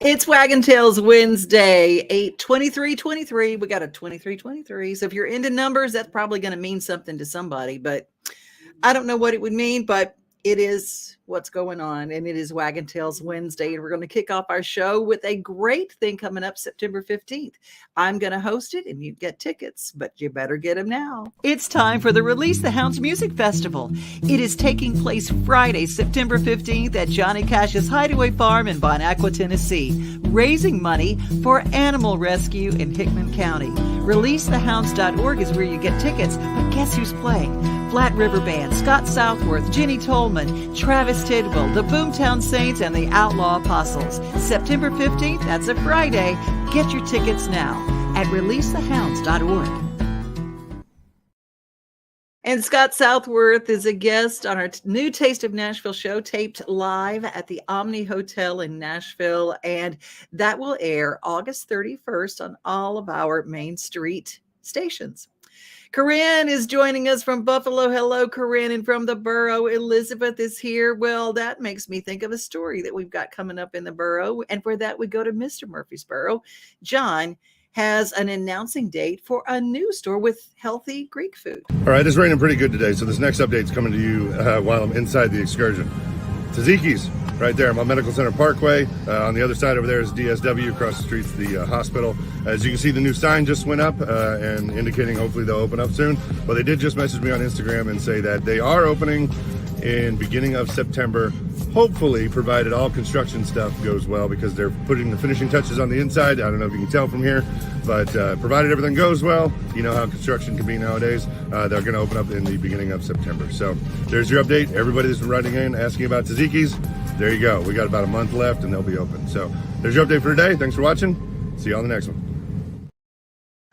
It's Waggin Tales Wednesday, 8/23/23. We got a 23/23. So if you're into numbers, that's probably going to mean something to somebody, but I don't know what it would mean, but it is what's going on. And it is Waggin Tales Wednesday. And we're going to kick off our show with a great thing coming up September 15th. I'm going to host it and you get tickets, but you better get them now. It's time for the Release the Hounds Music Festival. It is taking place Friday, September 15th at Johnny Cash's Hideaway Farm in Bon Aqua, Tennessee, raising money for animal rescue in Hickman County. ReleaseTheHounds.org is where you get tickets, but guess who's playing? Flat River Band, Scott Southworth, Jenny Tolman, Travis Tidwell, the Boomtown Saints, and the Outlaw Apostles. September 15th, that's a Friday. Get your tickets now at ReleaseTheHounds.org. And Scott Southworth is a guest on our new Taste of Nashville show, taped live at the Omni Hotel in Nashville. And that will air August 31st on all of our Main Street stations. Corinne is joining us from Buffalo. Hello, Corinne. And from the borough, Elizabeth is here. Well, that makes me think of a story that we've got coming up in the borough. And for that, we go to Mr. Murfreesboro. John has an announcing date for a new store with healthy Greek food. All right, it's raining pretty good today, so this next update is coming to you while I'm inside the excursion. Taziki's right there, my Medical Center Parkway. On the other side over there is DSW. Across the street's the hospital. As you can see, the new sign just went up and indicating hopefully they'll open up soon. Well, they did just message me on Instagram and say that they are opening in beginning of September, hopefully, provided all construction stuff goes well, because they're putting the finishing touches on the inside. I don't know if you can tell from here, but provided everything goes well, you know how construction can be nowadays, they're going to open up in the beginning of September. So there's your update. Everybody that's been writing in asking about Taziki's, there you go. We got about a month left and they'll be open. So there's your update for today. Thanks for watching. See you on the next one.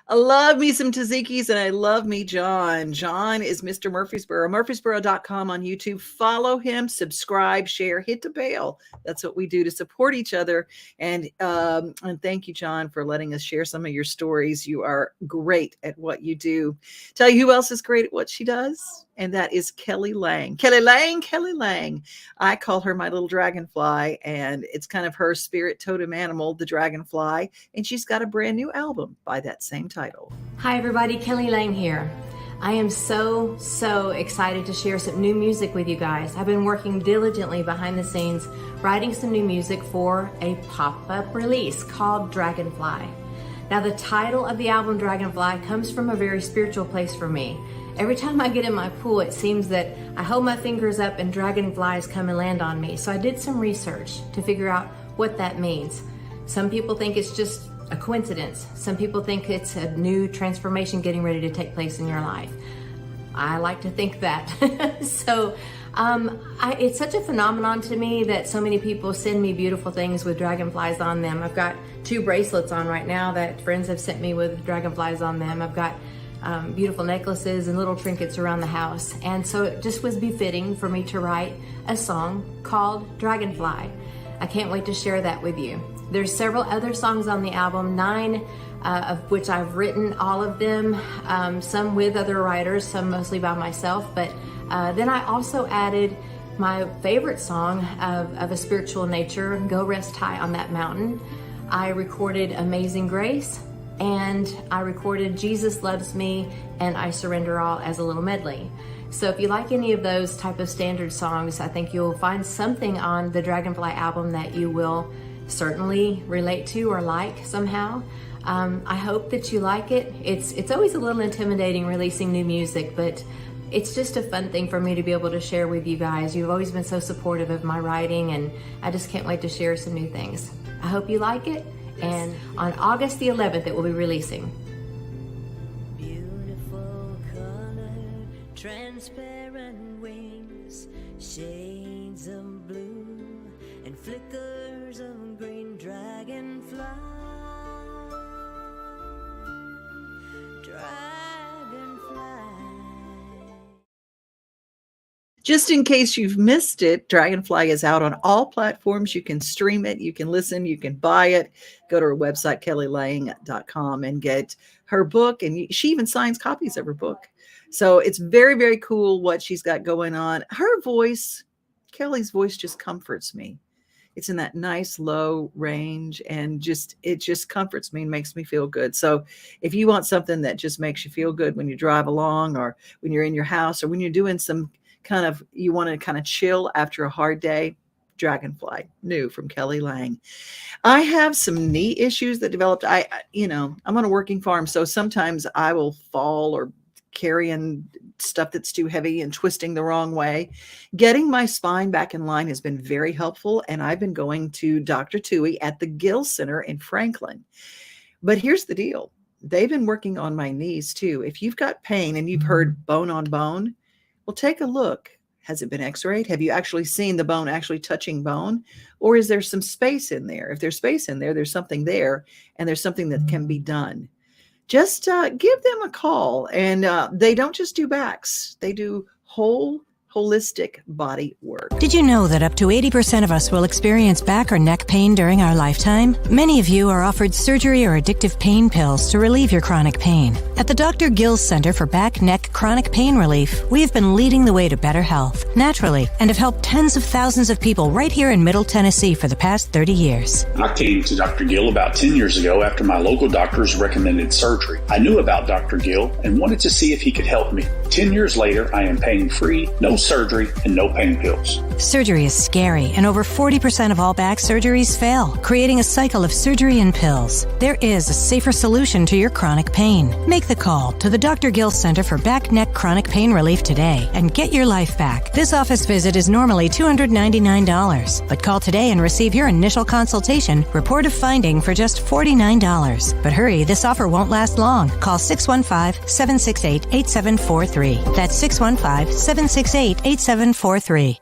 I love me some Taziki's and I love me John. John is Mr. Murfreesboro, Murfreesboro.com on YouTube. Follow him, subscribe, share, hit the bell. That's what we do to support each other. And thank you, John, for letting us share some of your stories. You are great at what you do. Tell you who else is great at what she does? And that is Kelly Lang. Kelly Lang, Kelly Lang. I call her my little dragonfly, and it's kind of her spirit totem animal, the dragonfly. And she's got a brand new album by that same title. Hi everybody, Kelly Lang here. I am so excited to share some new music with you guys. I've been working diligently behind the scenes, writing some new music for a pop-up release called Dragonfly. Now the title of the album Dragonfly comes from a very spiritual place for me. Every time I get in my pool, it seems that I hold my fingers up and dragonflies come and land on me. So I did some research to figure out what that means. Some people think it's just a coincidence. Some people think it's a new transformation getting ready to take place in your life. I like to think that. So it's such a phenomenon to me that so many people send me beautiful things with dragonflies on them. I've got 2 bracelets on right now that friends have sent me with dragonflies on them. I've got beautiful necklaces and little trinkets around the house. And so it just was befitting for me to write a song called Dragonfly. I can't wait to share that with you. There's several other songs on the album, 9 of which I've written, all of them, some with other writers, some mostly by myself. But then I also added my favorite song of a spiritual nature, Go Rest High on That Mountain. I recorded Amazing Grace, and I recorded Jesus Loves Me and I Surrender All as a little medley. So if you like any of those type of standard songs, I think you'll find something on the Dragonfly album that you will certainly relate to or like somehow. I hope that you like it. It's always a little intimidating releasing new music, but it's just a fun thing for me to be able to share with you guys. You've always been so supportive of my writing, and I just can't wait to share some new things. I hope you like it, and on August the 11th it will be releasing. Beautiful color, transparent wings, shades of blue, and flickers of green. Dragonfly, dragonfly. Just in case you've missed it, Dragonfly is out on all platforms. You can stream it, you can listen, you can buy it. Go to her website, kellylang.com, and get her book. And she even signs copies of her book. So it's very, very cool what she's got going on. Her voice, Kelly's voice, just comforts me. It's in that nice low range, and it just comforts me and makes me feel good. So if you want something that just makes you feel good when you drive along, or when you're in your house, or when you're doing some you want to kind of chill after a hard day, Dragonfly, new from Kelly Lang. I have some knee issues that developed. I'm on a working farm, so sometimes I will fall or carrying stuff that's too heavy and twisting the wrong way. Getting my spine back in line has been very helpful, and I've been going to Dr. Tui at the Gill Center in Franklin. But here's the deal. They've been working on my knees too. If you've got pain and you've heard bone on bone, well, take a look. Has it been x-rayed? Have you actually seen the bone actually touching bone? Or is there some space in there? If there's space in there, there's something there, and there's something that can be done. Just give them a call. And they don't just do backs. They do holistic body work. Did you know that up to 80% of us will experience back or neck pain during our lifetime? Many of you are offered surgery or addictive pain pills to relieve your chronic pain. At the Dr. Gill Center for Back, Neck, Chronic Pain Relief, we have been leading the way to better health, naturally, and have helped tens of thousands of people right here in Middle Tennessee for the past 30 years. I came to Dr. Gill about 10 years ago after my local doctors recommended surgery. I knew about Dr. Gill and wanted to see if he could help me. 10 years later, I am pain-free, no surgery, and no pain pills. Surgery is scary, and over 40% of all back surgeries fail, creating a cycle of surgery and pills. There is a safer solution to your chronic pain. Make the call to the Dr. Gill Center for Back, Neck, Chronic Pain Relief today and get your life back. This office visit is normally $299, but call today and receive your initial consultation, report of finding for just $49. But hurry, this offer won't last long. Call 615-768-8743. That's 615-768-8743.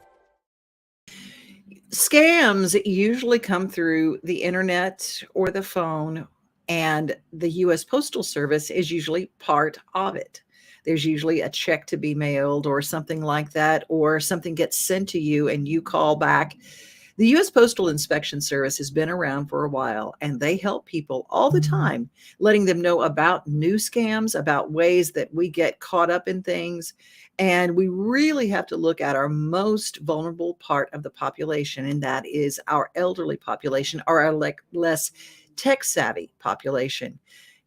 Scams usually come through the internet or the phone, and the U.S. Postal Service is usually part of it. There's usually a check to be mailed or something like that, or something gets sent to you and you call back. The U.S. Postal Inspection Service has been around for a while, and they help people all the time, letting them know about new scams, about ways that we get caught up in things. And we really have to look at our most vulnerable part of the population, and that is our elderly population, or our less tech-savvy population,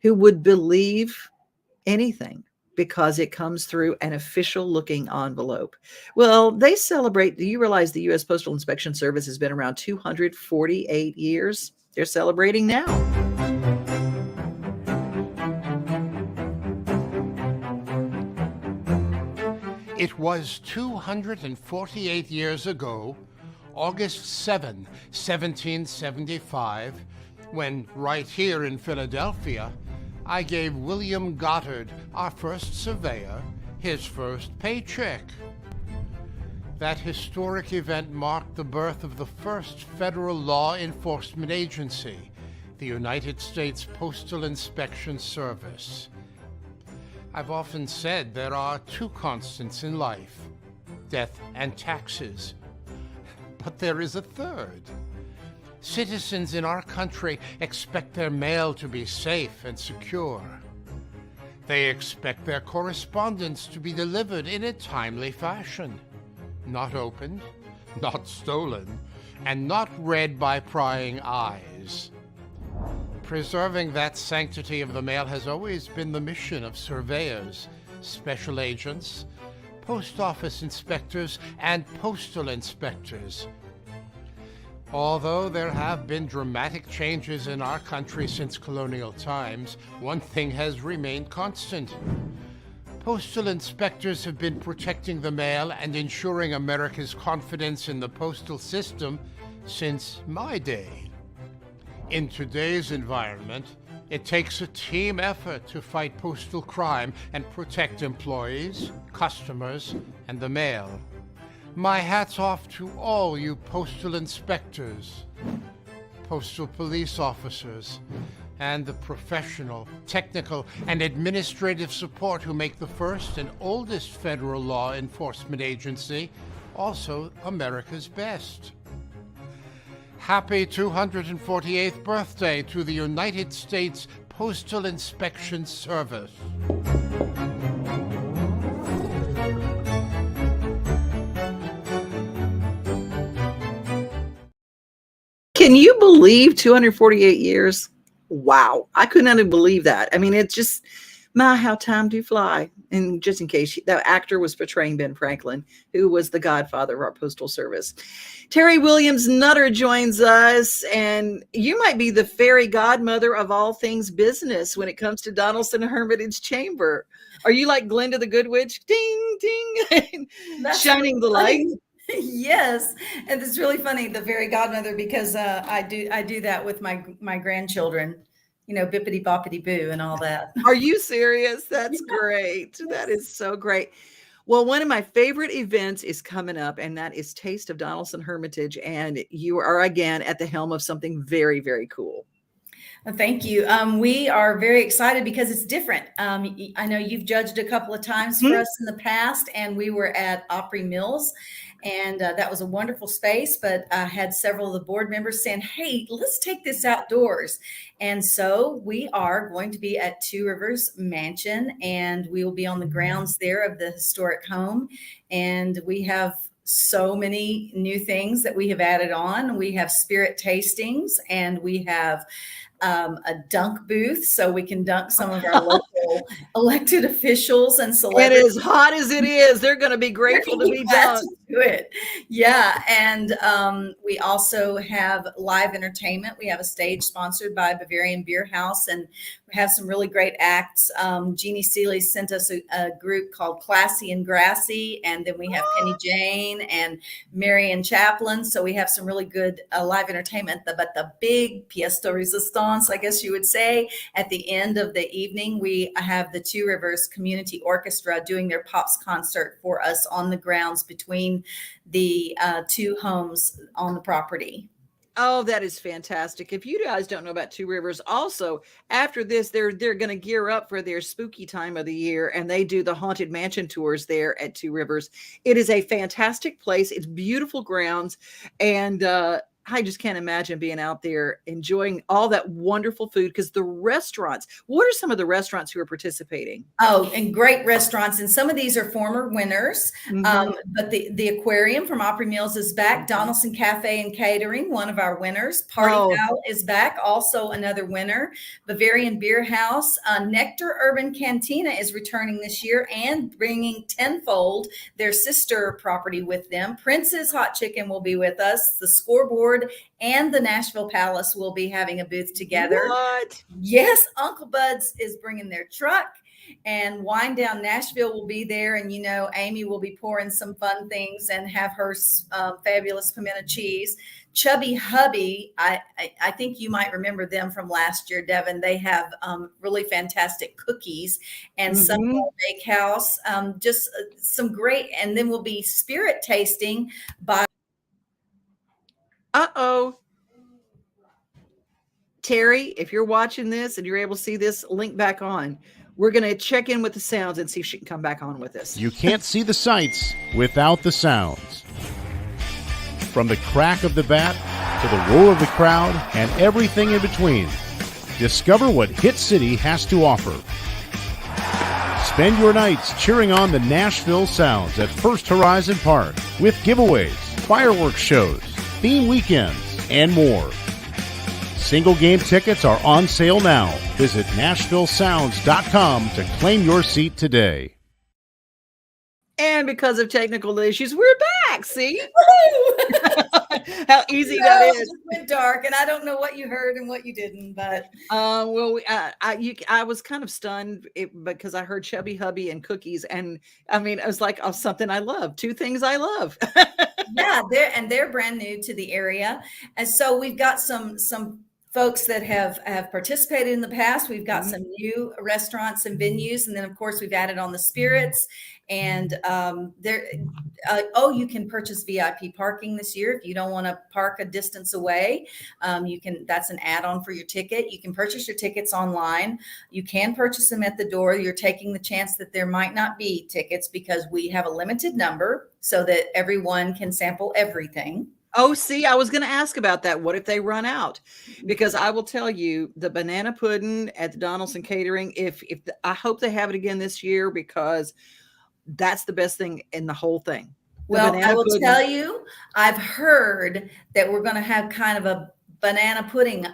who would believe anything because it comes through an official-looking envelope. Well, they celebrate. Do you realize the U.S. Postal Inspection Service has been around 248 years? They're celebrating now. It was 248 years ago, August 7, 1775, when right here in Philadelphia, I gave William Goddard, our first surveyor, his first paycheck. That historic event marked the birth of the first federal law enforcement agency, the United States Postal Inspection Service. I've often said there are two constants in life, death and taxes. But there is a third. Citizens in our country expect their mail to be safe and secure. They expect their correspondence to be delivered in a timely fashion, not opened, not stolen, and not read by prying eyes. Preserving that sanctity of the mail has always been the mission of surveyors, special agents, post office inspectors, and postal inspectors. Although there have been dramatic changes in our country since colonial times, one thing has remained constant. Postal inspectors have been protecting the mail and ensuring America's confidence in the postal system since my day. In today's environment, it takes a team effort to fight postal crime and protect employees, customers, and the mail. My hat's off to all you postal inspectors, postal police officers, and the professional, technical, and administrative support who make the first and oldest federal law enforcement agency also America's best. Happy 248th birthday to the United States Postal Inspection Service. Can you believe 248 years? Wow. I couldn't even believe that. I mean, it's just, my, how time do fly. And just in case, that actor was portraying Ben Franklin, who was the godfather of our postal service. Terry Williams Nutter joins us, and you might be the fairy godmother of all things business when it comes to Donelson Htage Chamber. Are you like Glinda the Good Witch? Ding, ding, shining the light? Yes, and it's really funny, the fairy godmother, because I do that with my grandchildren. You know, bippity boppity boo and all that. Are you serious? That's great. That is so great. Well, one of my favorite events is coming up, and that is Taste of Donelson Htage. And you are again at the helm of something very, very cool. Thank you. We are very excited because it's different. I know you've judged a couple of times for us in the past, and we were at Opry Mills, and that was a wonderful space. But I had several of the board members saying, hey, let's take this outdoors. And so we are going to be at Two Rivers Mansion, and we will be on the grounds there of the historic home. And we have so many new things that we have added on. We have spirit tastings, and we have a dunk booth, so we can dunk some of our local elected officials and celebrities. And as hot as it is, they're going to be grateful to be dunked. Yeah, and we also have live entertainment. We have a stage sponsored by Bavarian Beer House, and we have some really great acts. Jeannie Seeley sent us a group called Classy and Grassy, and then we have Penny Jane and Marion Chaplin. So we have some really good live entertainment. But the big pièce de résistance, I guess you would say, at the end of the evening, we have the Two Rivers Community Orchestra doing their Pops concert for us on the grounds between the two homes on the property. Oh, that is fantastic. If you guys don't know about Two Rivers, also after this, they're going to gear up for their spooky time of the year, and they do the Haunted Mansion tours there at Two Rivers. It is a fantastic place. It's beautiful grounds, and I just can't imagine being out there enjoying all that wonderful food, because the restaurants, what are some of the restaurants who are participating? Oh, and great restaurants. And some of these are former winners. But the aquarium from Opry Mills is back. Donelson Cafe and Catering, one of our winners. Party Val is back, also another winner. Bavarian Beer House. Nectar Urban Cantina is returning this year and bringing tenfold their sister property with them. Prince's Hot Chicken will be with us. The Scoreboard and the Nashville Palace will be having a booth together. What? Yes, Uncle Bud's is bringing their truck, and Wine Down Nashville will be there. And, you know, Amy will be pouring some fun things and have her fabulous pimento cheese. Chubby Hubby, I think you might remember them from last year, Devin. They have really fantastic cookies, and Sunwell Bakehouse, just some great. And then we'll be spirit tasting by Terry, if you're watching this and you're able to see this, link back on. We're going to check in with the sounds and see if she can come back on with us. You can't see the sights without the sounds. From the crack of the bat to the roar of the crowd and everything in between, discover what Hit City has to offer. Spend your nights cheering on the Nashville Sounds at First Horizon Park with giveaways, fireworks shows, theme weekends, and more. Single game tickets are on sale now. Visit NashvilleSounds.com to claim your seat today. And because of technical issues, we're back. See how easy that It is. just went dark, and I don't know what you heard and what you didn't, but Well, I was kind of stunned because I heard Chubby Hubby and cookies, and I mean, it was like, oh, something I love. Two things I love. yeah, they're brand new to the area, and so we've got some folks that have participated in the past. We've got some new restaurants and venues, and then of course we've added on the spirits. And you can purchase VIP parking this year if you don't want to park a distance away. That's an add-on for your ticket. You can purchase your tickets online. You can purchase them at the door. You're taking the chance that there might not be tickets because we have a limited number so that everyone can sample everything. Oh, see, I was going to ask about that. What if they run out? Because I will tell you, the banana pudding at the Donelson Catering, I hope they have it again this year, because that's the best thing in the whole thing. Well, I will tell you, I've heard that we're going to have kind of a banana pudding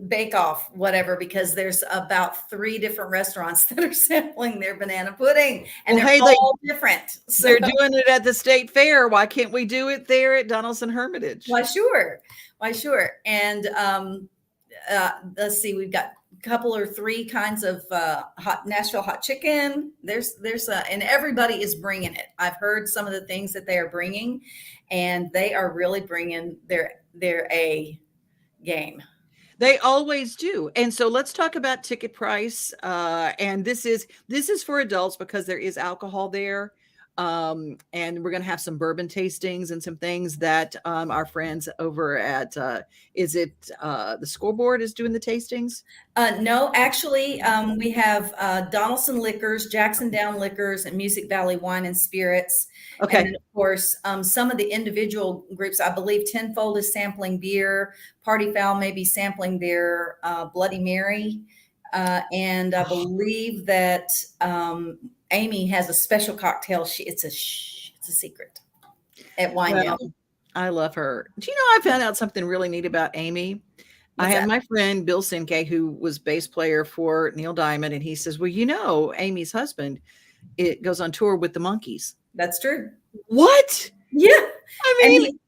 bake-off, whatever, because there's about 3 different restaurants that are sampling their banana pudding, and they're all different. So, they're doing it at the state fair. Why can't we do it there at Donelson Hermitage? Why sure. And let's see, we've got a couple or 3 kinds of Nashville hot chicken. There's and everybody is bringing it. I've heard some of the things that they are bringing, and they are really bringing their A game. They always do. And so let's talk about ticket price. And this is for adults because there is alcohol there. And we're going to have some bourbon tastings and some things that our friends over at the Scoreboard is doing the tastings? No, actually, we have Donelson Liquors, Jackson Down Liquors, and Music Valley Wine and Spirits. Okay. And then, of course, some of the individual groups, I believe Tenfold is sampling beer. Party Foul may be sampling their Bloody Mary. And I believe that Amy has a special cocktail. It's a secret at Wine Mill. I love her. Do you know, I found out something really neat about Amy? I had my friend Bill Sinke, who was bass player for Neil Diamond, and he says, well, you know, Amy's husband, it goes on tour with the Monkees. That's true. What? Yeah. I mean,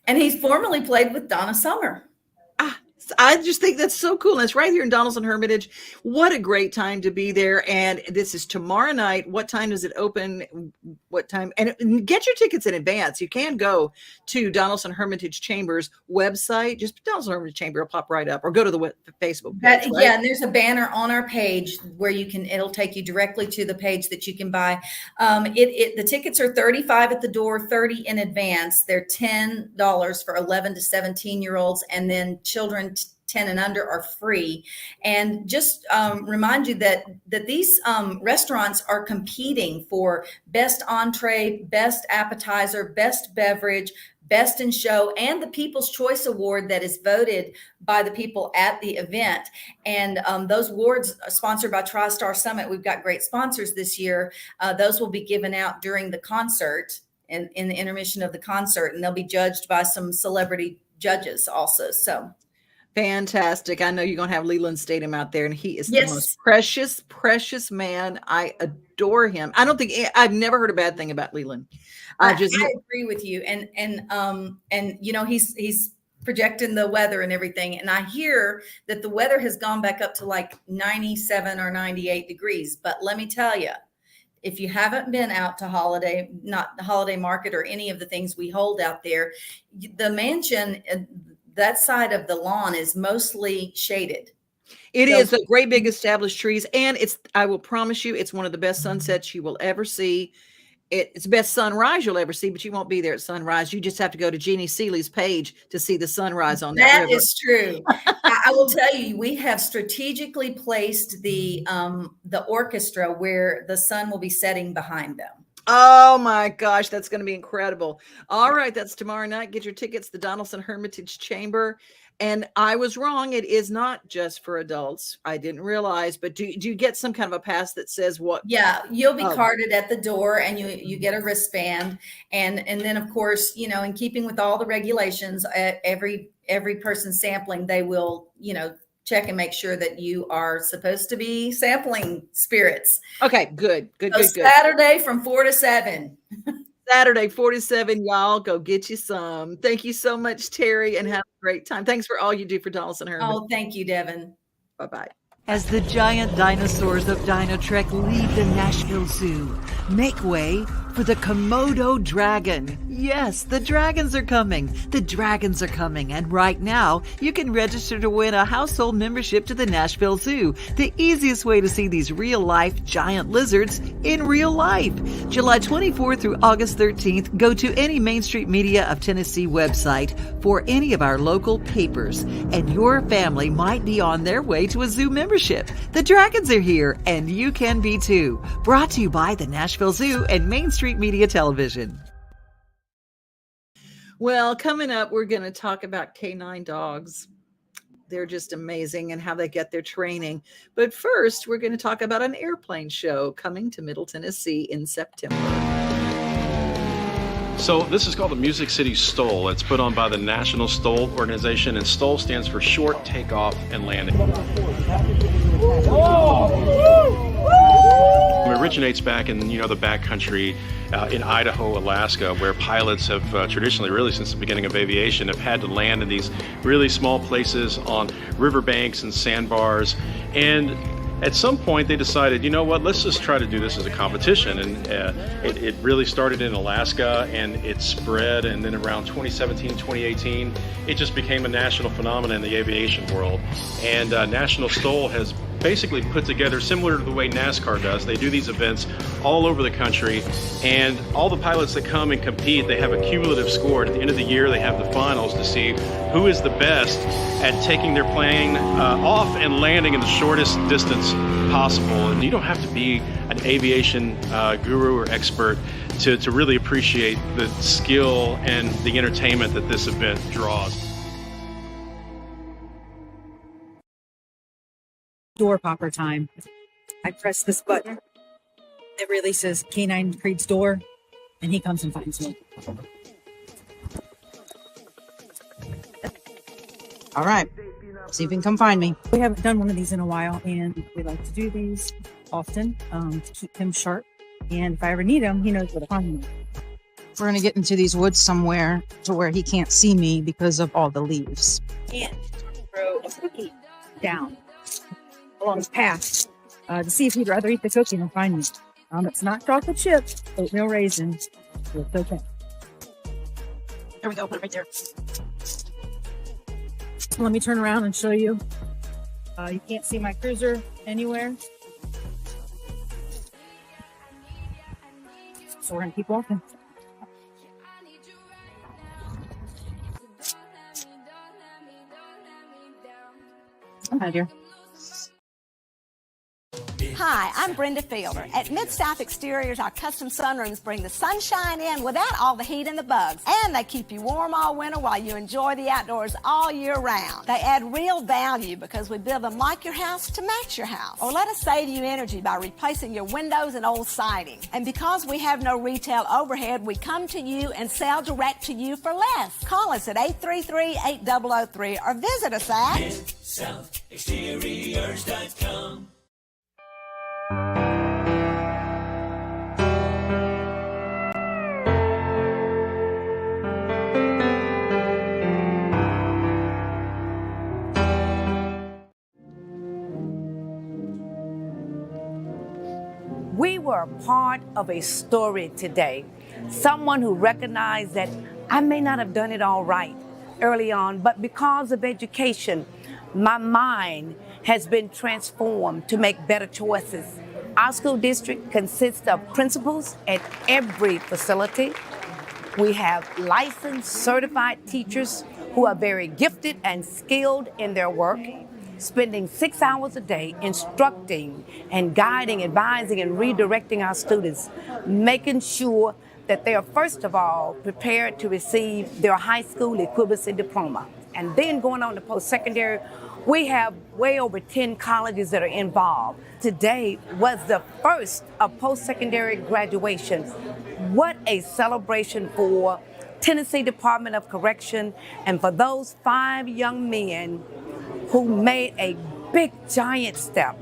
and he's formerly played with Donna Summer. I just think that's so cool. And it's right here in Donelson Hermitage. What a great time to be there. And this is tomorrow night. What time does it open? What time? And get your tickets in advance. You can go to Donelson Htage Chamber's website. Just Donelson Htage Chamber will pop right up, or go to the Facebook page. Right? Yeah, and there's a banner on our page where it'll take you directly to the page that you can buy. The tickets are $35 at the door, $30 in advance. They're $10 for 11 to 17-year-olds, and then children 10 and under are free. And just remind you that these restaurants are competing for best entree, best appetizer, best beverage, best in show, and the People's Choice Award that is voted by the people at the event. And those awards are sponsored by TriStar Summit. We've got great sponsors this year. Those will be given out during the concert and in the intermission of the concert, and they'll be judged by some celebrity judges also. So fantastic. I know you're going to have Leland Statham out there, and he is the most precious man. I adore him. I've never heard a bad thing about Leland. I agree with you. And you know, he's projecting the weather and everything. And I hear that the weather has gone back up to like 97 or 98 degrees. But let me tell you, if you haven't been out to not the holiday market or any of the things we hold out there, the mansion, that side of the lawn is mostly shaded. It is a great big established trees. And I will promise you, it's one of the best sunsets you will ever see. It's the best sunrise you'll ever see, but you won't be there at sunrise. You just have to go to Jeannie Seeley's page to see the sunrise on that river. That is true. I will tell you, we have strategically placed the orchestra where the sun will be setting behind them. Oh my gosh, that's going to be incredible. All right, that's tomorrow night. Get your tickets, the Donelson Htage Chamber. And I was wrong. It is not just for adults. I didn't realize, but do you get some kind of a pass that says what? Yeah, you'll be Oh. carded at the door, and you get a wristband, and then of course, in keeping with all the regulations, every person sampling, they will check and make sure that you are supposed to be sampling spirits. Okay, good. So Saturday from 4 to 7. Saturday, 47, y'all go get you some. Thank you so much, Terry, and have a great time. Thanks for all you do for Donelson Herman. Oh, thank you, Devin. Bye-bye. As the giant dinosaurs of Dino Trek leave the Nashville Zoo, make way for the Komodo dragon. Yes, the dragons are coming. The dragons are coming. And right now, you can register to win a household membership to the Nashville Zoo. The easiest way to see these real-life giant lizards in real life. July 24th through August 13th, go to any Main Street Media of Tennessee website for any of our local papers, and your family might be on their way to a zoo membership. The dragons are here, and you can be too. Brought to you by the Nashville Zoo and Main Street Media Television. Well, coming up, we're going to talk about canine dogs. They're just amazing and how they get their training. But first, we're going to talk about an airplane show coming to Middle Tennessee in September. So this is called the Music City STOL. It's put on by the National STOL Organization, and STOL stands for Short Takeoff and Landing. It originates back in the backcountry in Idaho, Alaska, where pilots have traditionally, really since the beginning of aviation, have had to land in these really small places on riverbanks and sandbars. And at some point they decided, let's just try to do this as a competition. And it really started in Alaska, and it spread, and then around 2017, 2018, it just became a national phenomenon in the aviation world. And National STOL has basically put together, similar to the way NASCAR does. They do these events all over the country, and all the pilots that come and compete, they have a cumulative score. At the end of the year, they have the finals to see who is the best at taking their plane off and landing in the shortest distance possible. And you don't have to be an aviation guru or expert to really appreciate the skill and the entertainment that this event draws. Door popper time. I press this button. It releases Canine Creed's door, and he comes and finds me. All right. See if you can come find me. We haven't done one of these in a while, and we like to do these often to keep him sharp. And if I ever need him, he knows where to find me. We're going to get into these woods somewhere to where he can't see me because of all the leaves. And throw a cookie down along his path to see if he'd rather eat the cookie than find me. It's not chocolate chip, oatmeal raisin. It's okay. There we go. Put it right there. Let me turn around and show you. You can't see my cruiser anywhere. So we're going to keep walking. Hi, dear. Hi, I'm Brenda Fielder. At Mid-South Exteriors, our custom sunrooms bring the sunshine in without all the heat and the bugs. And they keep you warm all winter while you enjoy the outdoors all year round. They add real value because we build them like your house to match your house. Or let us save you energy by replacing your windows and old siding. And because we have no retail overhead, we come to you and sell direct to you for less. Call us at 833-8003 or visit us at MidSouthExteriors.com. We were a part of a story today. Someone who recognized that I may not have done it all right early on, but because of education, my mind has been transformed to make better choices. Our school district consists of principals at every facility. We have licensed, certified teachers who are very gifted and skilled in their work, spending 6 hours a day instructing and guiding, advising, and redirecting our students, making sure that they are, first of all, prepared to receive their high school equivalency diploma. and then going on to post-secondary. We have way over 10 colleges that are involved. Today was the first of post-secondary graduation. What a celebration for Tennessee Department of Correction and for those 5 young men who made a big, giant step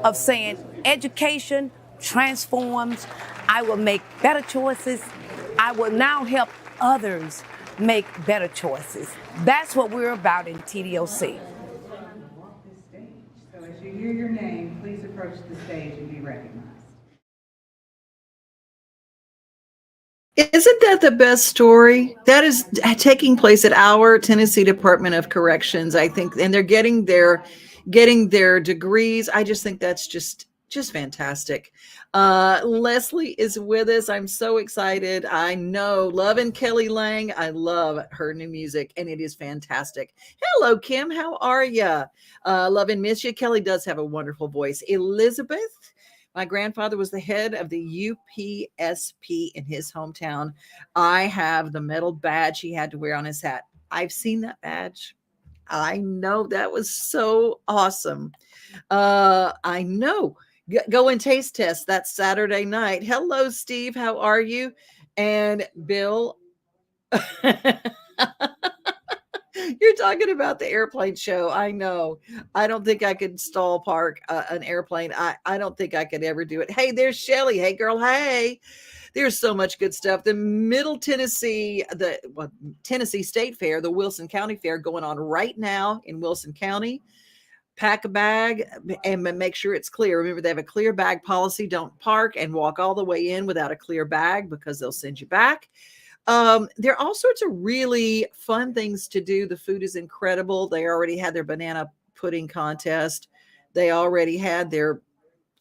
of saying education transforms. I will make better choices. I will now help others make better choices. That's what we're about in TDOC. So as you hear your name, please approach the stage and be recognized. Isn't that the best story? That is taking place at our Tennessee Department of Corrections, I think, and they're getting their degrees. I just think that's just fantastic. Leslie is with us. I'm so excited. I know, loving Kelly Lang. I love her new music, and it is fantastic. Hello, Kim. How are you? Love and miss you. Kelly does have a wonderful voice. Elizabeth. My grandfather was the head of the UPSP in his hometown. I have the metal badge he had to wear on his hat. I've seen that badge. I know, that was so awesome. I know. Go and taste test. That's Saturday night. Hello, Steve. How are you? And Bill. You're talking about the airplane show. I know. I don't think I could stall park an airplane. I don't think I could ever do it. Hey, there's Shelly. Hey, girl. Hey. There's so much good stuff. The Middle Tennessee, Tennessee State Fair, the Wilson County Fair going on right now in Wilson County. Pack a bag and make sure it's clear. Remember, they have a clear bag policy. Don't park and walk all the way in without a clear bag because they'll send you back. There are all sorts of really fun things to do. The food is incredible. They already had their banana pudding contest. They already had their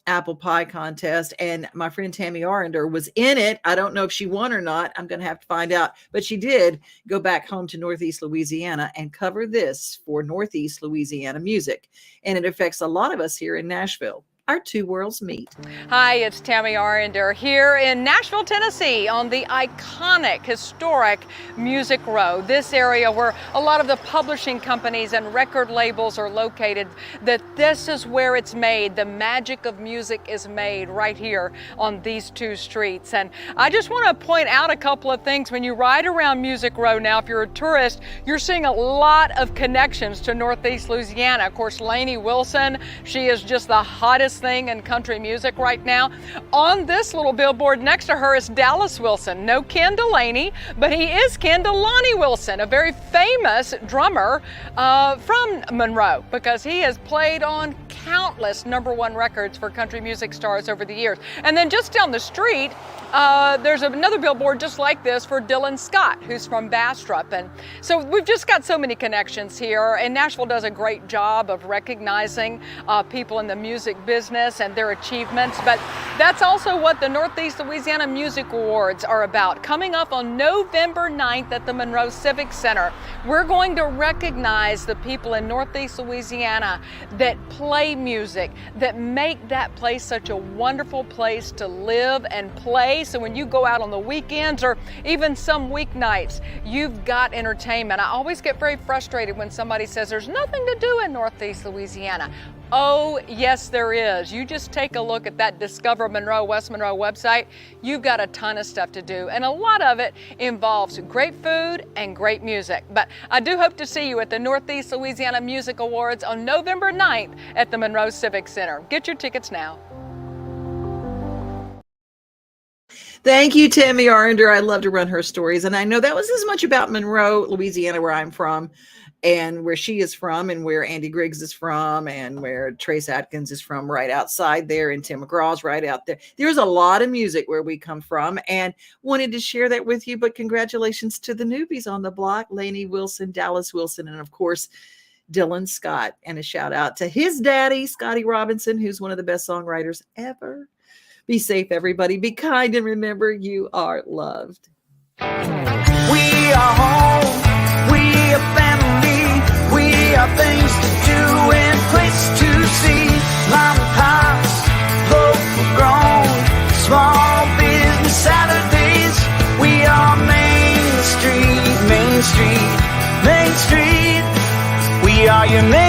apple pie contest. And my friend Tammy Arender was in it. I don't know if she won or not. I'm going to have to find out. But she did go back home to Northeast Louisiana and cover this for Northeast Louisiana music. And it affects a lot of us here in Nashville. Our two worlds meet. Hi, it's Tammy Arender here in Nashville, Tennessee on the iconic, historic Music Row. This area where a lot of the publishing companies and record labels are located, that this is where it's made. The magic of music is made right here on these two streets. And I just want to point out a couple of things. When you ride around Music Row now, if you're a tourist, you're seeing a lot of connections to Northeast Louisiana. Of course, Lainey Wilson, she is just the hottest thing in country music right now. On this little billboard next to her is Dallas Wilson. No Ken Delaney, but he is Ken Deloney Wilson, a very famous drummer from Monroe, because he has played on countless #1 records for country music stars over the years. And then just down the street, there's another billboard just like this for Dylan Scott, who's from Bastrop. And so we've just got so many connections here, and Nashville does a great job of recognizing people in the music business and their achievements. But that's also what the Northeast Louisiana Music Awards are about. Coming up on November 9th at the Monroe Civic Center, we're going to recognize the people in Northeast Louisiana that play music, that make that place such a wonderful place to live and play. So when you go out on the weekends or even some weeknights, you've got entertainment. I always get very frustrated when somebody says there's nothing to do in Northeast Louisiana. Oh, yes, there is. You just take a look at that Discover Monroe, West Monroe website. You've got a ton of stuff to do, and a lot of it involves great food and great music. But I do hope to see you at the Northeast Louisiana Music Awards on November 9th at the Monroe Civic Center. Get your tickets now. Thank you, Tammy Arender. I love to run her stories. And I know that was as much about Monroe, Louisiana, where I'm from, and where she is from, and where Andy Griggs is from, and where Trace Atkins is from, right outside there, and Tim McGraw's right out there. There's a lot of music where we come from, and wanted to share that with you. But congratulations to the newbies on the block, Lainey Wilson, Dallas Wilson, and of course, Dylan Scott. And a shout out to his daddy, Scotty Robinson, who's one of the best songwriters ever. Be safe, everybody. Be kind, and remember, you are loved. We are home. We are family. We are things to do and place to see. Mom and pops, local grown, small business Saturdays. We are Main Street, Main Street, Main Street. your name.